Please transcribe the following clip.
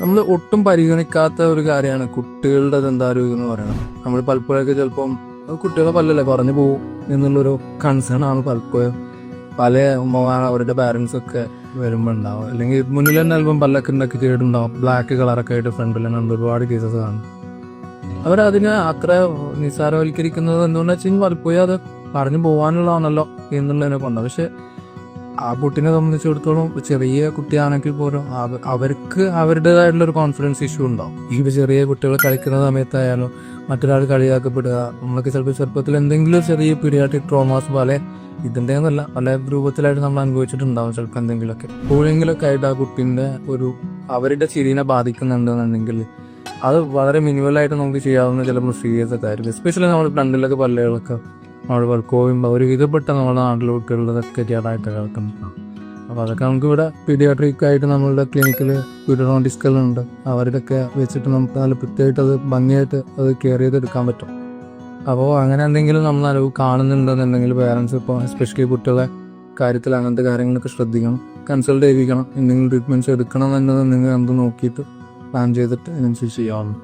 നമ്മൾ ഒട്ടും പരിഗണിക്കാത്ത ഒരു കാര്യമാണ് കുട്ടികളുടെ ദന്താരോഗ്യം എന്ന് പറയുന്നത്. നമ്മൾ പലപ്പോഴൊക്കെ ചിലപ്പം കുട്ടികളെ പല്ലല്ലേ പറഞ്ഞു പോകും എന്നുള്ളൊരു കൺസേൺ ആണ് പലപ്പോഴും പല ഉമ്മമാർ അവരുടെ പാരൻസ് ഒക്കെ വരുമ്പോൾ ഉണ്ടാവും. അല്ലെങ്കിൽ മുന്നിൽ തന്നെ ചിലപ്പം പല്ലൊക്കെ ഉണ്ടാക്കി കേടുണ്ടാവും, ബ്ലാക്ക് കളറൊക്കെ ആയിട്ട് ഫ്രണ്ടിൽ തന്നെ ഒരുപാട് കേസസ് കാണും. അവരതിനെ അത്ര നിസ്സാരവൽക്കരിക്കുന്നത് എന്തുകൊണ്ടാ വെച്ചാൽ പലപ്പോഴും അത് പറഞ്ഞു പോകാനുള്ളതാണല്ലോ എന്നുള്ളതിനെ കൊണ്ടാണ്. പക്ഷെ ആ കുട്ടീനെ സംബന്ധിച്ചിടത്തോളം ചെറിയ കുട്ടിയാണെങ്കിൽ പോലും അവർക്ക് അവരുടേതായിട്ടുള്ള ഒരു കോൺഫിഡൻസ് ഇഷ്യൂ ഉണ്ടാവും. ഈ ചെറിയ കുട്ടികൾ കളിക്കുന്ന സമയത്തായാലും മറ്റൊരാൾ കളിയാക്കപ്പെടുക, നമ്മളൊക്കെ ചിലപ്പോൾ ചെറുപ്പത്തിൽ എന്തെങ്കിലും ചെറിയ പീഡിയാട്രിക് ട്രോമാസ് പോലെ ഇതിൻ്റെ എന്നല്ല പല രൂപത്തിലായിട്ട് നമ്മൾ അനുഭവിച്ചിട്ടുണ്ടാവും. ചിലപ്പോൾ എന്തെങ്കിലുമൊക്കെ എപ്പോഴെങ്കിലൊക്കെ ആയിട്ട് ആ കുട്ടീൻ്റെ അവരുടെ ചിരിനെ ബാധിക്കുന്നുണ്ടെന്നുണ്ടെങ്കിൽ അത് വളരെ മിനിമലായിട്ട് നമുക്ക് ചെയ്യാവുന്ന ചില പ്രൊസീജിയേഴ്സ് ഒക്കെ ആയിരിക്കും. എസ്പെഷ്യലി നമ്മൾ ഫ്രണ്ടിലൊക്കെ പല്ലുകളൊക്കെ നമ്മൾ വർക്കോയുമ്പോൾ ഒരു വിധപ്പെട്ട നമ്മുടെ നാട്ടിലെ കുട്ടികളുടെതൊക്കെ കേടായിട്ട് കേൾക്കുന്നുണ്ടാവും. അപ്പോൾ അതൊക്കെ നമുക്ക് ഇവിടെ പീഡിയാട്രിക് ആയിട്ട് നമ്മളുടെ ക്ലിനിക്കിൽ പീഡിയോഡോണ്ടിസ്റ്റുകളുണ്ട്. അവരുടെയൊക്കെ വെച്ചിട്ട് നമുക്ക് നല്ല കൃത്യമായിട്ട് അത് ഭംഗിയായിട്ട് അത് കെയർ ചെയ്തെടുക്കാൻ പറ്റും. അപ്പോൾ അങ്ങനെ എന്തെങ്കിലും നമ്മൾ അറിവ് കാണുന്നുണ്ടെന്നുണ്ടെങ്കിൽ പേരൻസ് ഇപ്പോൾ എസ്പെഷ്യലി കുട്ടികളെ കാര്യത്തിൽ അങ്ങനത്തെ കാര്യങ്ങളൊക്കെ ശ്രദ്ധിക്കണം, കൺസൾട്ട് ചെയ്യിക്കണം. എന്തെങ്കിലും ട്രീറ്റ്മെൻറ്റ്സ് എടുക്കണം എന്നത് നിങ്ങൾ എന്ത് നോക്കിയിട്ട് പ്ലാൻ ചെയ്തിട്ട് അതിനനുസരിച്ച് ചെയ്യാവുന്നു.